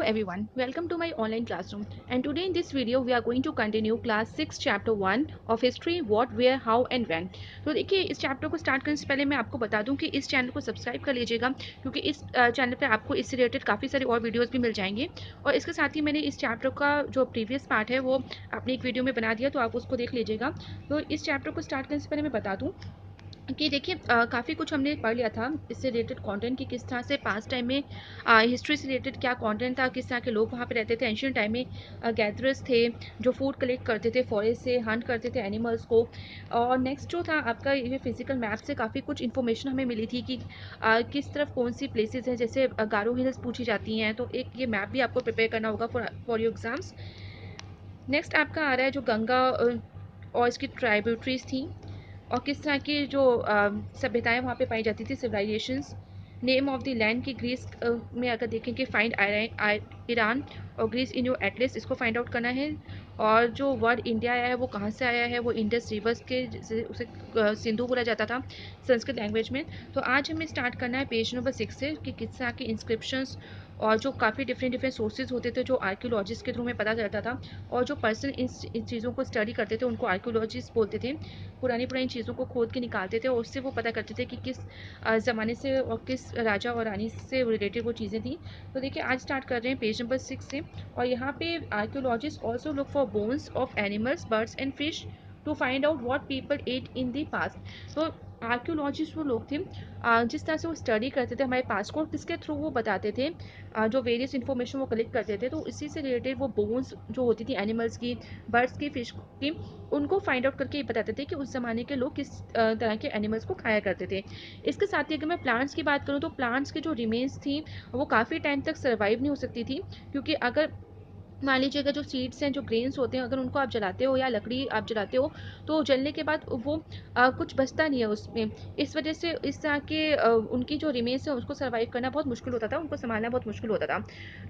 everyone, welcome to my online classroom, and today in this video we are going to continue class 6 chapter 1 of history what where how and when। तो देखिए इस chapter को start करने से पहले मैं आपको बता दूं कि इस चैनल को सब्सक्राइब कर लीजिएगा, क्योंकि इस चैनल पे आपको इससे रिलेटेड काफ़ी सारे और वीडियोस भी मिल जाएंगे। और इसके साथ ही मैंने इस चैप्टर का जो प्रीवियस पार्ट है वो अपनी एक वीडियो में बना दिया, तो आप उसको देख लीजिएगा। तो इस चैप्टर को स्टार्ट करने से पहले मैं बता दूँ कि देखिए काफ़ी कुछ हमने पढ़ लिया था इससे रिलेटेड कंटेंट की, किस तरह से पास्ट टाइम में हिस्ट्री से रिलेटेड क्या कंटेंट था, किस तरह के लोग वहाँ पे रहते थे। एंशियंट टाइम में गैदरर्स थे जो फूड कलेक्ट करते थे, फॉरेस्ट से हंट करते थे एनिमल्स को। और नेक्स्ट जो था आपका ये फिजिकल मैप से काफ़ी कुछ इन्फॉर्मेशन हमें मिली थी कि किस तरफ कौन सी प्लेसेस हैं, जैसे गारो हिल्स पूछी जाती हैं, तो एक ये मैप भी आपको प्रिपेयर करना होगा फॉर योर एग्जाम्स। नेक्स्ट आपका आ रहा है जो गंगा और इसकी ट्राइब्यूटरीज थी, और किस तरह की जो सभ्यताएं वहाँ पे पाई जाती थी, civilizations. Name of the land की ग्रीस में अगर देखें कि फाइंड ईरान और ग्रीस इन योर एटलिस्ट, इसको फाइंड आउट करना है। और जो वर्ड इंडिया आया है वो कहाँ से आया है, वो इंडस रिवर्स के उसे सिंधु बोला जाता था संस्कृत लैंग्वेज में। तो आज हमें स्टार्ट करना है पेज नंबर 6 से कि किस तरह के इंस्क्रिप्शंस और जो काफ़ी डिफरेंट डिफरेंट सोर्सेज होते थे जो आर्कियोलॉजिस्ट के थ्रू में पता चलता था, और जो पर्सन इन चीज़ों को स्टडी करते थे उनको आर्कियोलॉजिस्ट बोलते थे। पुरानी पुरानी चीज़ों को खोद के निकालते थे और उससे वो पता करते थे कि किस ज़माने से और किस राजा और रानी से रिलेटेड वो चीज़ें थी। तो देखिए आज स्टार्ट कर रहे हैं पेज नंबर 6 से। और यहाँ पे archaeologist also look for bones of animals, birds and fish to find out what people ate in the past. तो आर्कियोलॉजिस्ट वो लोग थे जिस तरह से वो स्टडी करते थे हमारे पास को, किसके थ्रू वो बताते थे, जो वेरियस इन्फॉर्मेशन वो कलेक्ट करते थे, तो इसी से रिलेटेड वो बोन्स जो होती थी एनिमल्स की, बर्ड्स की, फिश की, उनको फाइंड आउट करके ये बताते थे कि उस ज़माने के लोग किस तरह के एनिमल्स को खाया करते थे। इसके साथ ही अगर मैं प्लांट्स की बात करूँ तो प्लांट्स की जो रिमेन्स थी वो काफ़ी टाइम तक सर्वाइव नहीं हो सकती थी, क्योंकि अगर मान लीजिए अगर जो सीड्स हैं, जो ग्रेन्स होते हैं, अगर उनको आप जलाते हो या लकड़ी आप जलाते हो तो जलने के बाद वो कुछ बचता नहीं है उसमें। इस वजह से इस तरह के उनकी जो रिमेन्स है उसको सर्वाइव करना बहुत मुश्किल होता था, उनको संभालना बहुत मुश्किल होता था।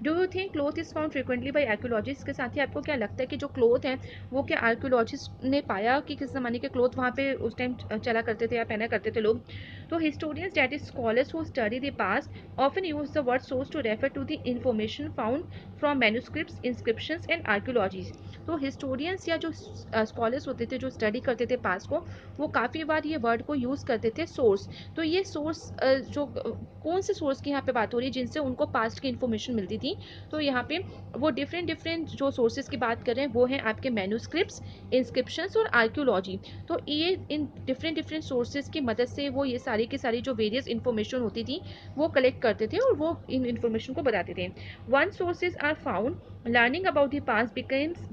Do you think cloth is found frequently by archaeologist? के साथ ही आपको क्या लगता है कि जो क्लोथ हैं वो क्या आर्कियोलॉजिस्ट ने पाया कि किस ज़माने के क्लोथ वहाँ पे उस टाइम चला करते थे या पहना करते थे लोग? तो historians that is scholars who study the past often use the word source to refer to the information found from manuscripts, inscriptions and archaeologies. तो हिस्टोरियंस या जो स्कॉलर्स होते थे जो स्टडी करते थे पास्ट को, वो काफ़ी बार ये वर्ड को यूज़ करते थे सोर्स। तो ये सोर्स जो कौन से सोर्स की यहाँ पे बात हो रही है जिनसे उनको पास्ट की इन्फॉर्मेशन मिलती थी? तो यहाँ पे वो डिफरेंट डिफरेंट जो सोर्सेज की बात कर रहे हैं वो हैं आपके मैन्युस्क्रिप्ट्स, इंस्क्रिप्शंस और आर्कियोलॉजी। तो ये इन डिफरेंट डिफरेंट सोर्सेज की मदद से वो ये सारी की सारी जो वेरियस इन्फॉर्मेशन होती थी वो कलेक्ट करते थे और वो इन इन्फॉर्मेशन को बताते थे। Once sources are found, learning about the past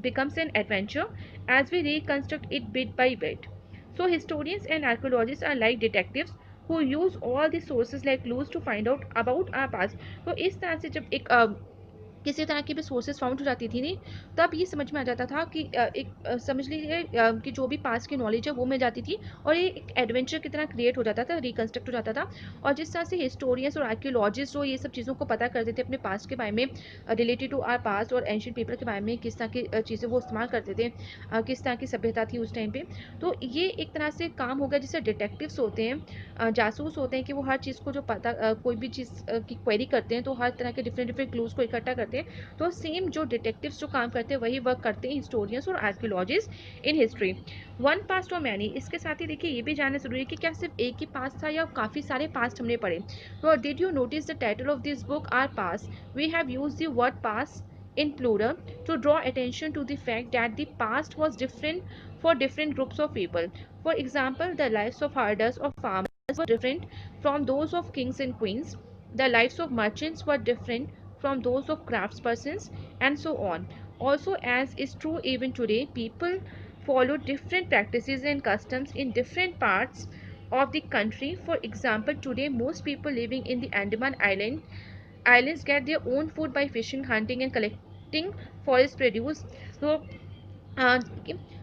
becomes an adventure as we reconstruct it bit by bit. So historians and archaeologists are like detectives who use all the sources like clues to find out about our past. तो इस तरह से जब एक किसी तरह की भी सोर्सेज फाउंड हो जाती थी नहीं, तब ये समझ में आ जाता था कि समझ लीजिए कि जो भी पास की नॉलेज है वो मिल जाती थी, और ये एक एडवेंचर की तरह क्रिएट हो जाता था, रिकन्स्ट्रक्ट हो जाता था। और जिस तरह से हिस्टोरियंस और आर्कियोलॉजिस्ट जो ये सब चीज़ों को पता करते थे अपने पास्ट के बारे में, रिलेटेड टू आर पास्ट और एंशियंट पीपल के बारे में, किस तरह की चीज़ें वो इस्तेमाल करते थे, किस तरह की सभ्यता थी उस टाइम पे। तो ये एक तरह से काम हो गया जैसे डिटेक्टिव्स होते हैं, जासूस होते हैं कि वो हर चीज़ को जो पता कोई भी चीज़ की क्वेरी करते हैं तो हर तरह के डिफरेंट डिफरेंट क्लूज़ को इकट्ठा करते हैं। तो सेम जो डिटेक्टिव्स जो काम करते हैं वही वर्क करते हैं हिस्टोरियंस और archaeologist in history. One past और मैनी, इसके साथ ही देखिए ये भी जानना जरूरी है कि क्या सिर्फ एक ही पास्ट था या काफ़ी सारे पास्ट हमने पढ़े। तो did you notice the title of this book our past? We have used the word past in plural to draw attention to the fact that the past was different for different groups of people. For example, the lives of herders or farmers were different from those of kings and queens. The lives of merchants were different from those of craftspersons, and so on. Also, as is true even today, people follow different practices and customs in different parts of the country. For example, today most people living in the Andaman Islands get their own food by fishing, hunting, and collecting forest produce. So,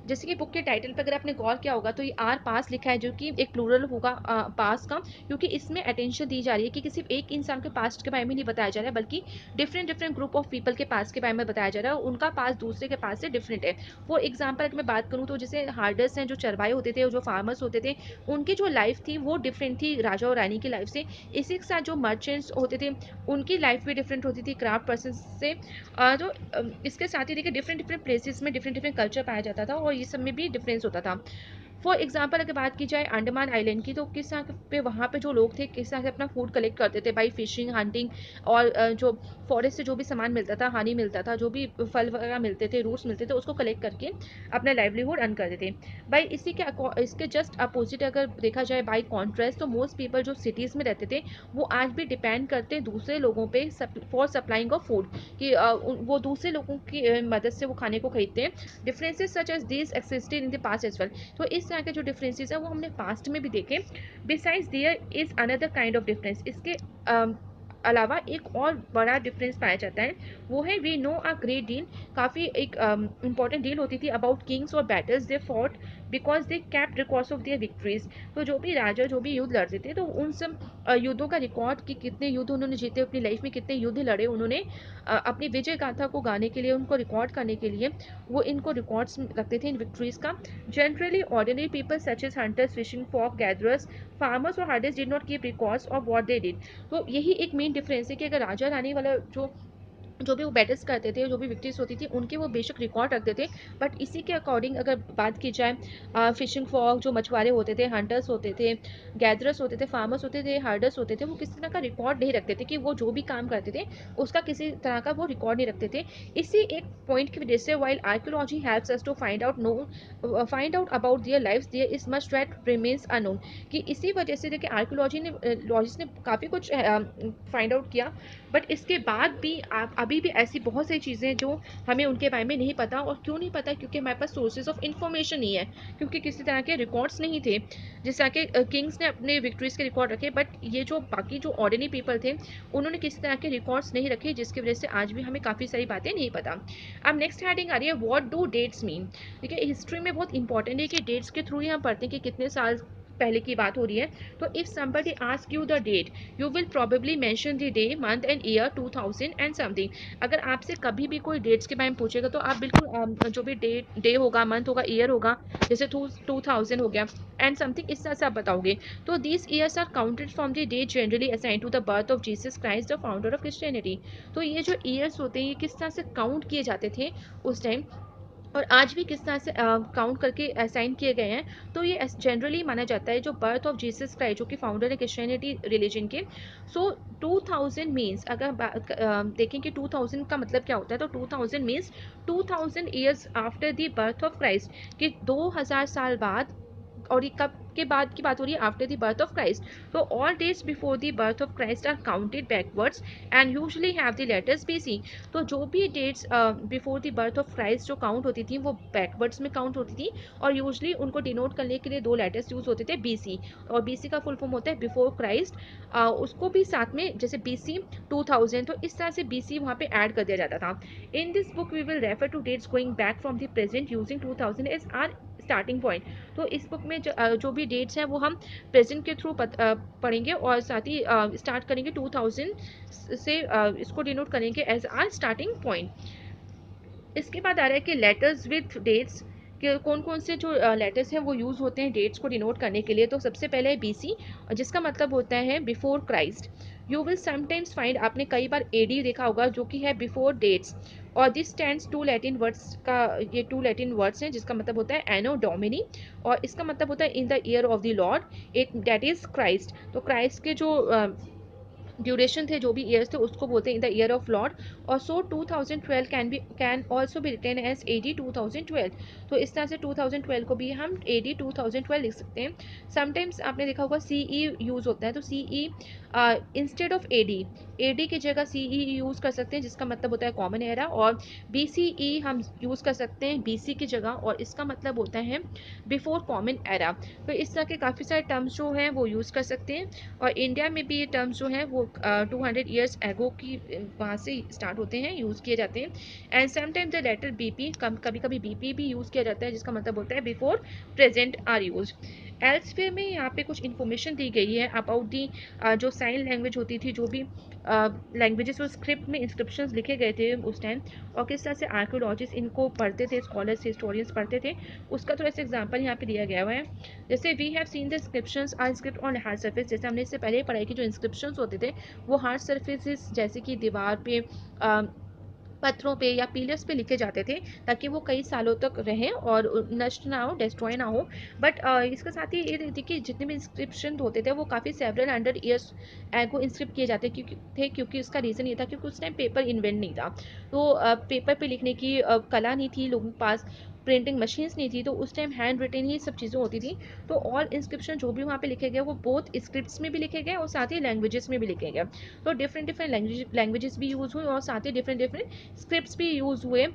जैसे कि book के title पर अगर आपने गौर किया होगा तो ये आर पास लिखा है, जो कि एक प्लूरल होगा पास का, क्योंकि इसमें अटेंशन दी जा रही है कि किसी एक इंसान के पास्ट के बारे में नहीं बताया जा रहा है, बल्कि different different group of people के पास के बारे में बताया जा रहा है, और उनका पास दूसरे के पास से डिफरेंट है। फॉर एग्जाम्पल अगर मैं बात करूँ तो जैसे हार्डर्स हैं, जो चरवाहे होते थे और जो फार्मर्स होते थे, उनकी जो लाइफ थी वो डिफरेंट थी राजा और रानी की लाइफ से। इसी के साथ जो मर्चेंट्स होते थे, उनकी लाइफ भी डिफरेंट होती थी क्राफ्ट पर्सन से। तो इसके साथ ही देखिए डिफरेंट डिफरेंट प्लेसेस में डिफरेंट डिफरेंट कल्चर पाया जाता था, और ये सब में भी डिफरेंस होता था। फॉर एग्जाम्पल अगर बात की जाए अंडमान आइलैंड की, तो किस तरह पे वहाँ पे जो लोग थे किस तरह से अपना फूड कलेक्ट करते थे बाई फिशिंग, हंटिंग, और जो फॉरेस्ट से जो भी सामान मिलता था, हनी मिलता था, जो भी फल वगैरह मिलते थे, रूट्स मिलते थे, उसको कलेक्ट करके अपना लाइवलीहुड अर्न करते थे। भाई इसी के इसके जस्ट अपोजिट अगर देखा जाए बाई कॉन्ट्रास्ट, तो मोस्ट पीपल जो सिटीज़ में रहते थे, वो आज भी डिपेंड करते हैं दूसरे लोगों पे फॉर सप्लाइंग ऑफ फूड, कि वो दूसरे लोगों की मदद से वो खाने को खरीदते हैं। Differences such as this existed in the past as well. तो इस तरह के जो डिफरेंसेस है वो हमने पास्ट में भी देखे। Besides there is another kind of difference, इसके अलावा एक और बड़ा डिफरेंस पाया जाता है, वो है we know a great deal. काफ़ी एक इंपॉर्टेंट डील होती थी अबाउट किंग्स और battles they fought because they kept records of their victories. तो जो भी राजा जो भी युद्ध लड़ते थे, तो उन सब युद्धों का रिकॉर्ड कि कितने युद्ध उन्होंने जीते, अपनी लाइफ में कितने युद्ध लड़े उन्होंने, अपनी विजय गाथा को गाने के लिए, उनको रिकॉर्ड करने के लिए वो इनको रिकॉर्ड्स रखते थे इन विक्ट्रीज का। Generally ordinary people such as hunters, fishing folk gatherers, farmers और herders did not keep records of what they did. तो यही एक मेन डिफरेंस है कि अगर राजा रानी वाला जो भी वो बैटल्स करते थे, जो भी विक्ट्रीज होती थी, उनके वो बेशक रिकॉर्ड रखते थे, बट इसी के अकॉर्डिंग अगर बात की जाए फिशिंग फॉक, जो मछुआरे होते थे, हंटर्स होते थे, गैदरर्स होते थे, फार्मर्स होते थे, हार्डर्स होते थे, वो किसी तरह का रिकॉर्ड नहीं रखते थे, कि वो जो भी काम करते थे उसका किसी तरह का वो रिकॉर्ड नहीं रखते थे। इसी एक पॉइंट की वजह से while archaeology helps us to find out about their lives, there is much that remains unknown. कि इसी वजह से देखिए आर्कियोलॉजी ने लॉजिस्ट ने काफ़ी कुछ फाइंड आउट किया, बट इसके बाद भी आप अभी भी ऐसी बहुत सारी चीज़ें जो हमें उनके बारे में नहीं पता। और क्यों नहीं पता? क्योंकि हमारे पास सोर्सेज ऑफ इंफॉर्मेशन नहीं है, क्योंकि किसी तरह के रिकॉर्ड्स नहीं थे। जिस तरह के किंग्स ने अपने विक्ट्रीज के रिकॉर्ड रखे, बट ये जो बाकी जो ऑर्डिनरी पीपल थे, उन्होंने किसी तरह के रिकॉर्ड्स नहीं रखे, जिसकी वजह से आज भी हमें काफ़ी सारी बातें नहीं पता। अब नेक्स्ट हेडिंग आ रही है व्हाट डू डेट्स मीन। देखिए हिस्ट्री में बहुत इंपॉर्टेंट है कि डेट्स के थ्रू ही हम पढ़ते हैं कि कितने साल पहले की बात हो रही है। तो if somebody ask you the date, you will probably mention the day, month and year 2000 and something। अगर आपसे कभी भी कोई डेट्स के बारे में पूछेगा, तो आप बिल्कुल जो भी डे होगा, मंथ होगा, ईयर होगा, जैसे 2000 हो गया एंड समथिंग, इस तरह से आप बताओगे। तो these years are counted from the date generally assigned to the birth of Jesus Christ the founder of Christianity. तो ये जो ईयर्स होते हैं, ये किस तरह से काउंट किए जाते थे उस टाइम, और आज भी किस तरह से काउंट करके असाइन किए गए हैं। तो ये जनरली माना जाता है जो बर्थ ऑफ जीसस क्राइस्ट, जो कि फाउंडर है क्रिश्चियनिटी रिलीजन के। सो 2000 मीन्स, अगर देखें कि 2000 का मतलब क्या होता है, तो 2000 means 2000 years after the birth of Christ, कि 2000 साल बाद। और ये कब के बाद की बात हो रही है? After the birth of Christ. तो all dates before the birth of Christ are counted backwards and usually have the letters BC. तो जो भी dates before the birth of Christ जो काउंट होती थी, वो बैकवर्ड्स में काउंट होती थी, और यूजुअली उनको डिनोट करने के लिए दो लेटर्स यूज होते थे, बीसी। और बीसी का फुल फॉर्म होता है बिफोर क्राइस्ट, उसको भी साथ में जैसे बीसी 2000, तो इस तरह से बीसी वहाँ पे ऐड कर दिया जाता था। In this book we will refer to dates going back from the present using 2000 as our starting point. तो इस बुक में जो भी डेट्स हैं वो हम प्रेजेंट के थ्रू पढ़ेंगे, और साथ ही स्टार्ट करेंगे 2000 से, इसको डिनोट करेंगे एज आर स्टार्टिंग पॉइंट। इसके बाद आ रहा है कि लेटर्स विथ डेट्स, कि कौन कौन से जो लेटर्स हैं वो यूज़ होते हैं डेट्स को डिनोट करने के लिए। तो सबसे पहले है बीसी, जिसका मतलब होता है before Christ. You will sometimes find, आपने कई बार एडी देखा होगा, जो कि है बिफोर डेट्स। और this stands to Latin words का, ये टू लैटिन वर्ड्स हैं, जिसका मतलब होता है एनो डोमिनी, और इसका मतलब होता है इन the year of the Lord, एक दैट इज क्राइस्ट। तो क्राइस्ट के जो ड्यूरेशन थे, जो भी ईयर्स थे, उसको बोलते हैं in the year of lord. और so 2012 can also be written as AD 2012। तो इस तरह से 2012 को भी हम AD 2012 लिख सकते हैं। समटाइम्स आपने देखा होगा CE यूज़ होता है, तो CE इंस्टेड ऑफ एडी की जगह सीई यूज़ कर सकते हैं, जिसका मतलब होता है कॉमन एरा, और बीसीई हम यूज़ कर सकते हैं बीसी की जगह, और इसका मतलब होता है बिफोर कॉमन एरा। तो इस तरह के काफ़ी सारे टर्म्स जो हैं वो यूज़ कर सकते हैं, और इंडिया में भी ये टर्म्स जो हैं वो 200 ईयर्स एगो की वहाँ से स्टार्ट होते हैं, यूज़ किए जाते हैं। And sometime the letter BP, कभी कभी बीपी भी यूज़ किया जाता है, जिसका मतलब होता है before present are use. Elsewhere में यहाँ पे कुछ इन्फॉर्मेशन दी गई है अबाउट दी जो साइन लैंग्वेज होती थी, जो भी लैंग्वेजेस और स्क्रिप्ट में इंस्क्रिप्शंस लिखे गए थे उस टाइम, और किस तरह से आर्कियोलॉजिस्ट इनको पढ़ते थे, स्कॉलर्स हिस्टोरियंस पढ़ते थे, उसका थोड़ा सा एग्जाम्पल यहाँ पे दिया गया हुआ है। जैसे we have seen the inscriptions are script on hard surface, जैसे हमने इससे पहले पढ़ाई की, जो इंस्क्रिप्शंस होते थे वो हार्ड सर्फेसिस जैसे कि दीवार पे पत्थरों पे या पिलर्स पे लिखे जाते थे, ताकि वो कई सालों तक रहें और नष्ट ना हो, डिस्ट्रॉय ना हो। बट इसके साथ ही ये देखिए जितने भी इंस्क्रिप्शन होते थे वो काफ़ी सेवरल 100 ईयर्स एगो इंस्क्रिप्ट किए जाते क्योंकि उसका रीज़न ये था क्योंकि उस टाइम पेपर इन्वेंट नहीं था। तो पेपर पे लिखने की कला नहीं थी लोगों के पास, प्रिंटिंग मशीन्स नहीं थी, तो उस टाइम हैंड रिटन ही सब चीज़ें होती थी। तो ऑल इंस्क्रिप्शन जो भी वहाँ पे लिखे गए वो बोथ स्क्रिप्ट्स में भी लिखे गए और साथ ही लैंग्वेजेस में भी लिखे गए। तो डिफरेंट डिफरेंट लैंग्वेजेस भी यूज़ हुई और साथ ही डिफरेंट डिफरेंट स्क्रिप्ट्स भी यूज़ हुए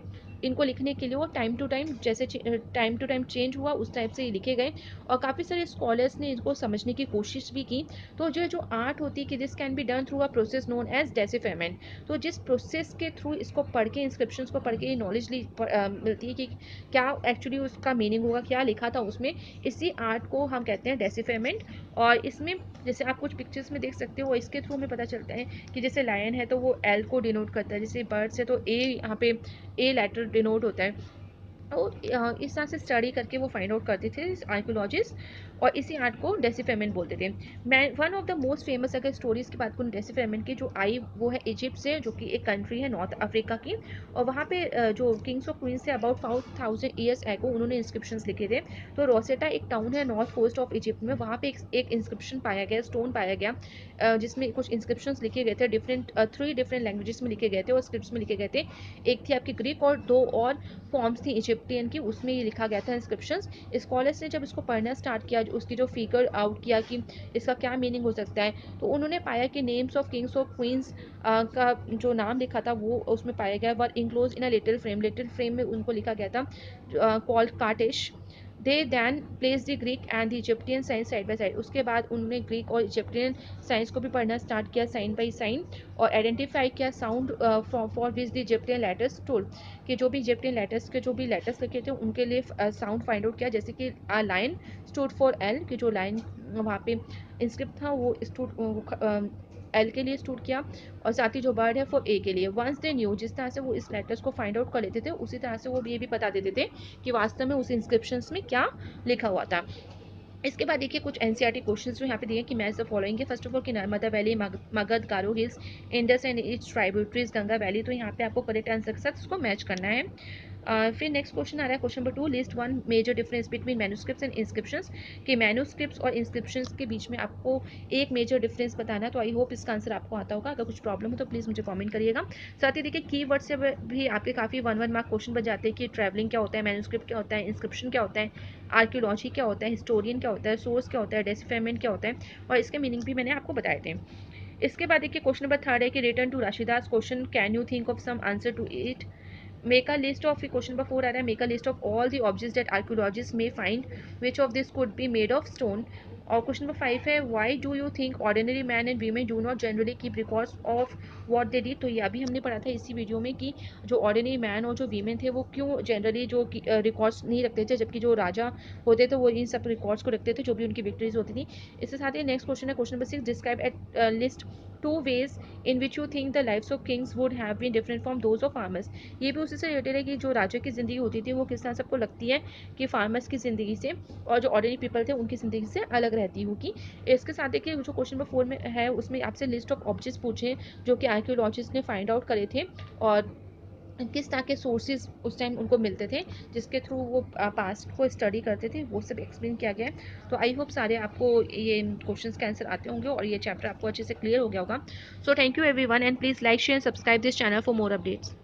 इनको लिखने के लिए, वो टाइम टू टाइम जैसे टाइम टू टाइम चेंज हुआ उस टाइप से लिखे गए, और काफ़ी सारे स्कॉलर्स ने इसको समझने की कोशिश भी की। तो जो जो आर्ट होती है कि this can be done through a process known as decipherment, तो जिस प्रोसेस के थ्रू इसको पढ़ के इंस्क्रिप्शन को पढ़ के नॉलेज मिलती है कि क्या एक्चुअली उसका मीनिंग होगा, क्या लिखा था उसमें, इसी आर्ट को हम कहते हैं डेसिफेमेंट। और इसमें जैसे आप कुछ पिक्चर्स में देख सकते हो, इसके थ्रू हमें पता चलता है कि जैसे लायन है तो वो एल को डिनोट करता है, जैसे बर्ड्स है तो ए यहाँ पे ए लेटर डिनोट होता है। तो इस तरह से स्टडी करके वो फाइंड आउट करते थे आर्कियोलॉजिस्ट, और इसी आर्ट को डेसिफेमेंट बोलते थे। मैं one of the most famous अगर स्टोरीज की बात करूँ डेसिफेमेंट की, जो आई वो है इजिप्ट से, जो कि एक कंट्री है नॉर्थ अफ्रीका की, और वहाँ पे जो किंग्स ऑफ क्वींस थे अबाउट 5000 ईयर्स एगो उन्होंने इंस्क्रिप्शंस लिखे थे। तो रोसेटा एक टाउन है नॉर्थ कोस्ट ऑफ इजिप्ट में, वहाँ पे एक इंस्क्रिप्शन पाया गया, स्टोन पाया गया, जिसमें कुछ इंस्क्रिप्शंस लिखे गए थे, डिफरेंट 3 डिफरेंट लैंग्वेजेस में लिखे गए थे और स्क्रिप्ट्स में लिखे गए थे। एक थी आपकी ग्रीक और 2 और फॉर्म्स थी इजिप्टियन की, उसमें ये लिखा गया था इंस्क्रिप्शंस। स्कॉलर्स ने जब इसको पढ़ना स्टार्ट किया, उसकी जो फिगर आउट किया कि इसका क्या मीनिंग हो सकता है, तो उन्होंने पाया कि names of kings of queens का जो नाम लिखा था वो उसमें पाया गया, were enclose in a little frame में उनको लिखा गया था called cartouche. They then place the Greek and the Egyptian science side by side, उसके बाद उन्होंने ग्रीक और इजिप्टियन साइंस को भी पढ़ना स्टार्ट किया साइन बाई साइन, और आइडेंटिफाई किया sound for which the Egyptian letters stood, कि जो भी इजिप्टियन लेटर्स के जो भी लेटर्स लिखे थे उनके लिए साउंड फाइंड आउट किया, जैसे कि लाइन स्टूड फॉर एल, कि जो लाइन वहाँ पे इंस्क्रिप्ट था वो स्टूड एल के लिए स्टूड किया, और साथ ही जो वर्ड है फॉर ए के लिए। वंस दे न्यू, जिस तरह से वो इस लेटर्स को फाइंड आउट कर लेते थे उसी तरह से वो ये भी बता देते थे कि वास्तव में उस इंस्क्रिप्शंस में क्या लिखा हुआ था। इसके बाद देखिए कुछ एनसीईआरटी क्वेश्चंस जो यहाँ पे दिए कि मैच द फॉलोइंग है। फर्स्ट ऑफ ऑल कि Narmada valley, Magadh, Garo hills, Indus and it's tributaries, Ganga valley, तो यहाँ पे आपको करेक्ट आंसर के साथ उसको मैच करना है। फिर नेक्स्ट क्वेश्चन आ रहा है question number 2, list one major difference between manuscripts and inscriptions, कि मैन्यूस्क्रिप्ट्स और इंस्क्रिप्शंस के बीच में आपको एक मेजर डिफरेंस बताना है। तो आई होप इसका आंसर आपको आता होगा, अगर कुछ प्रॉब्लम हो तो प्लीज़ मुझे कमेंट करिएगा। साथ ही देखिए की वर्ड से भी आपके काफ़ी 1 1 मार्क क्वेश्चन बन जाते हैं कि ट्रैवलिंग क्या होता है, मैन्यूस्क्रिप्ट क्या होता है, इंस्क्रिप्शन क्या होता है, आर्कियोलॉजी क्या होता है, हिस्टोरियन क्या होता है, सोर्स क्या होता है, डेसिफेमेंट क्या होता है, और इसके मीनिंग भी मैंने आपको बताए थे। इसके बाद देखिए क्वेश्चन नंबर 3 है कि return to Rashida's question, can you think of some answer to it, make a list of, question number 4 आ रहा है, make a list of all the objects that archaeologist may find, which of this could be made of stone. और question number 5 है, why do you think ordinary man and women do not generally keep records of what they did, तो ये अभी हमने पढ़ा था इसी video में कि जो ऑर्डिनरी मैन और जो वीमेन थे वो क्यों जनरली जो रिकॉर्ड्स नहीं रखते थे, जबकि जो राजा होते थे वो इन सब रिकॉर्ड्स को रखते थे जो भी उनकी विक्ट्रीज होती थी। इसके साथ ही नेक्स्ट क्वेश्चन है question number 6, describe at least 2 ways in which you think the lives of kings would have been different from those of farmers। ये भी उसी से रिलेटेड है कि जो राजा की ज़िंदगी होती थी वो किस तरह सबको लगती है कि फार्मर्स की ज़िंदगी से और जो ऑर्डिनरी पीपल थे उनकी ज़िंदगी से अलग रहती होगी। इसके साथ देखिए जो क्वेश्चन नंबर 4 में है उसमें आपसे लिस्ट ऑफ ऑब्जेक्ट्स पूछे जो कि आर्कियोलॉजिस्ट ने फाइंड आउट करे थे, और किस तरह के सोर्सेज उस टाइम उनको मिलते थे जिसके थ्रू वो पास्ट को स्टडी करते थे, वो सब एक्सप्लेन किया गया है। तो आई होप सारे आपको ये क्वेश्चंस के आंसर आते होंगे और ये चैप्टर आपको अच्छे से क्लियर हो गया होगा। So thank you everyone and please like share subscribe this channel for more updates.